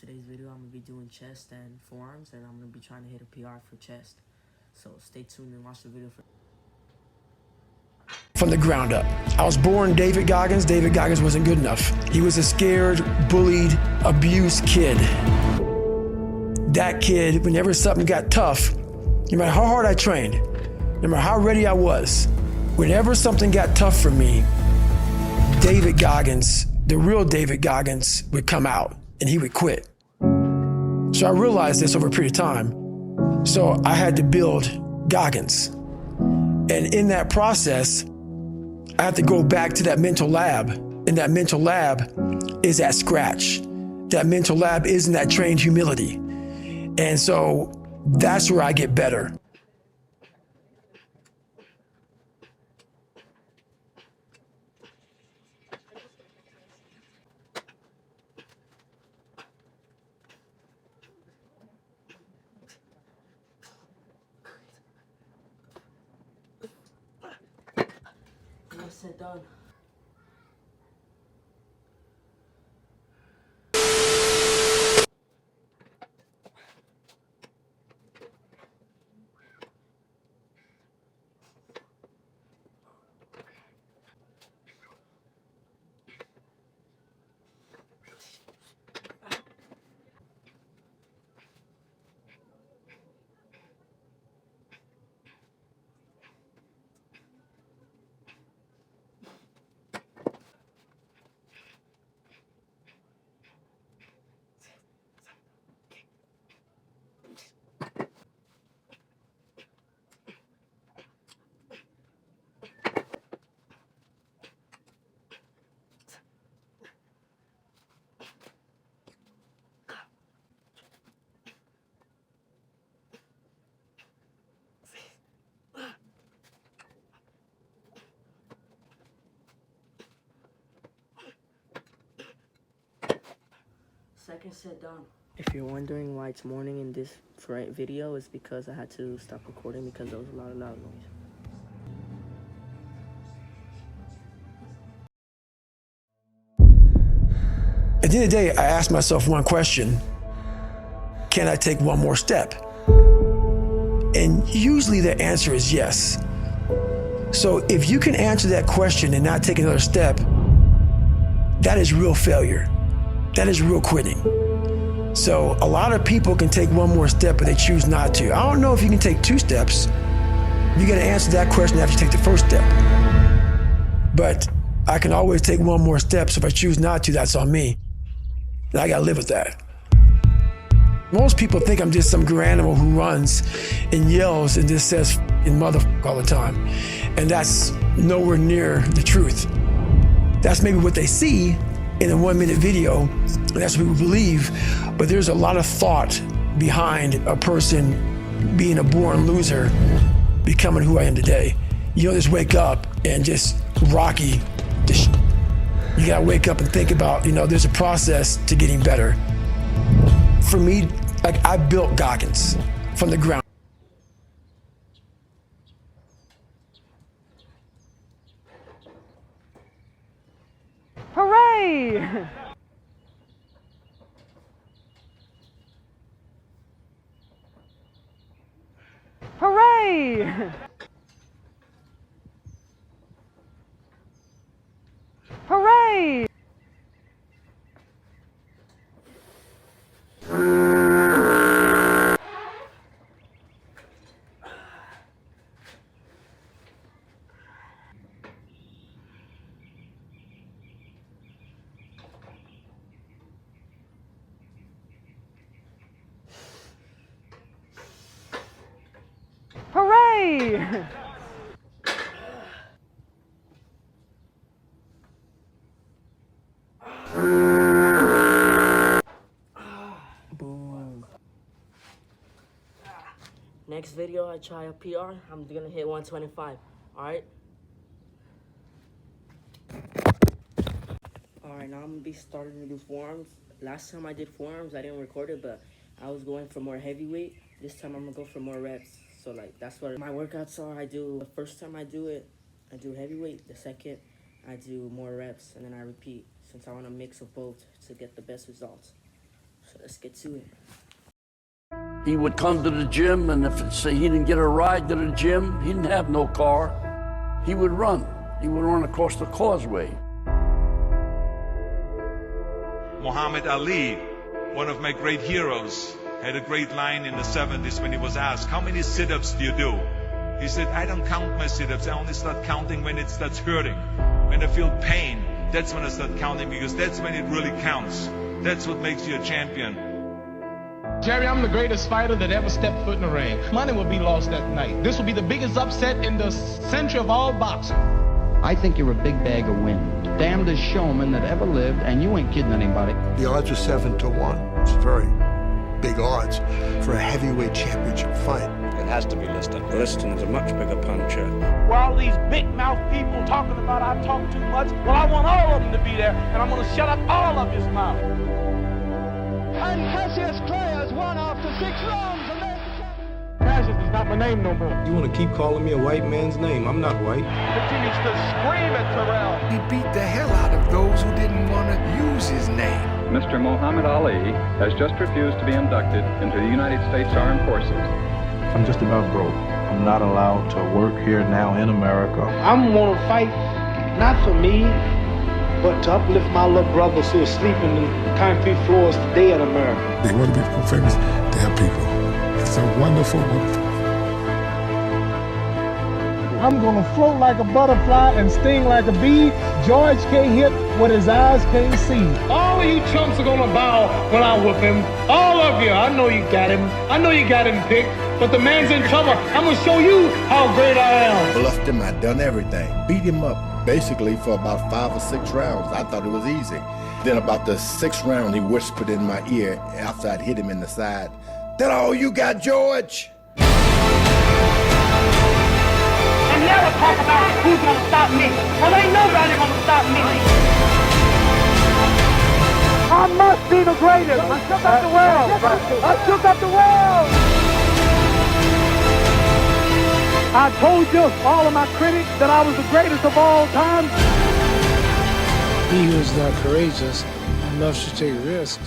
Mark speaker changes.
Speaker 1: today's video, I'm going to be doing chest and forearms, and I'm going to be trying to hit a PR for chest. So stay tuned and watch the video.
Speaker 2: From the ground up. I was born David Goggins. David Goggins wasn't good enough. He was a scared, bullied, abused kid. That kid, whenever something got tough, no matter how hard I trained, no matter how ready I was, whenever something got tough for me, David Goggins, the real David Goggins, would come out and he would quit. So I realized this over a period of time. So I had to build Goggins. And in that process, I have to go back to that mental lab. And that mental lab is at scratch. That mental lab is in that trained humility. And so that's where I get better.
Speaker 1: Next set done. Second set done. If you're wondering why it's morning in this video, it's because I had to stop recording because there was a lot of loud noise.
Speaker 2: At the end of the day, I asked myself one question: can I take one more step? And usually the answer is yes. So if you can answer that question and not take another step, that is real failure. That is real quitting. So a lot of people can take one more step, but they choose not to. I don't know if you can take two steps. You got to answer that question after you take the first step. But I can always take one more step, so if I choose not to, that's on me. And I got to live with that. Most people think I'm just some great animal who runs and yells and just says "in motherfucker" all the time. And that's nowhere near the truth. That's maybe what they see in a 1-minute video, and that's what people believe, but there's a lot of thought behind a person being a born loser, becoming who I am today. You don't just wake up and just rocky. You gotta wake up and think about, there's a process to getting better. For me, I built Goggins from the ground.
Speaker 3: Hooray! Hooray! Hooray! Hooray!
Speaker 1: Boom. Next video, I try a PR. I'm gonna hit 125. Alright? Alright, now I'm gonna be starting to do forearms. Last time I did forearms, I didn't record it, but I was going for more heavyweight. This time I'm gonna go for more reps. So that's what my workouts are. The first time I do it, I do heavyweight. The second, I do more reps, and then I repeat, since I want a mix of both to get the best results. So let's get to it.
Speaker 4: He would come to the gym, and if say he didn't get a ride to the gym, he didn't have no car, he would run. He would run across the causeway.
Speaker 5: Muhammad Ali, one of my great heroes, had a great line in the 70s when he was asked, how many sit-ups do you do? He said, I don't count my sit-ups. I only start counting when it starts hurting. When I feel pain, that's when I start counting, because that's when it really counts. That's what makes you a champion.
Speaker 6: Jerry, I'm the greatest fighter that ever stepped foot in the ring. Money will be lost that night. This will be the biggest upset in the century of all boxing.
Speaker 7: I think you're a big bag of wind. Damnedest showman that ever lived, and you ain't kidding anybody.
Speaker 8: The odds are 7-1. It's very big odds for a heavyweight championship fight.
Speaker 9: It has to be Liston. Liston is a much bigger puncher.
Speaker 10: Well, all these big mouth people talking about I talk too much, well, I want all of them to be there, and I'm going to shut up all of his mouth.
Speaker 11: And Cassius Clay has won after 6 rounds, and there's the champion.
Speaker 6: Cassius is not my name no more.
Speaker 12: You want to keep calling me a white man's name? I'm not white.
Speaker 10: Continues to scream at Terrell.
Speaker 13: He beat the hell out of those who didn't want to use his name.
Speaker 14: Mr. Muhammad Ali has just refused to be inducted into the United States Armed Forces.
Speaker 15: I'm just about broke. I'm not allowed to work here now in America.
Speaker 16: I'm going to fight, not for me, but to uplift my little brothers who are sleeping in concrete floors today in America.
Speaker 17: They want to be famous. They have people. It's a wonderful, wonderful.
Speaker 18: I'm going to float like a butterfly and sting like a bee. George can't hit what his eyes can't see.
Speaker 6: All of you chumps are going to bow when I whip him. All of you. I know you got him. I know you got him picked. But the man's in trouble. I'm going to show you how great I am.
Speaker 19: Bluffed him. I done everything. Beat him up basically for about 5 or 6 rounds. I thought it was easy. Then about the 6th round, he whispered in my ear after I'd hit him in the side, "That all you got, George?"
Speaker 11: And never talk about who's going to stop me. Well, ain't nobody going to stop me.
Speaker 18: I must be the greatest. I shook up the world. I shook up the world. I told you, all of my critics, that I was the greatest of all time.
Speaker 15: He who is not courageous enough to take risks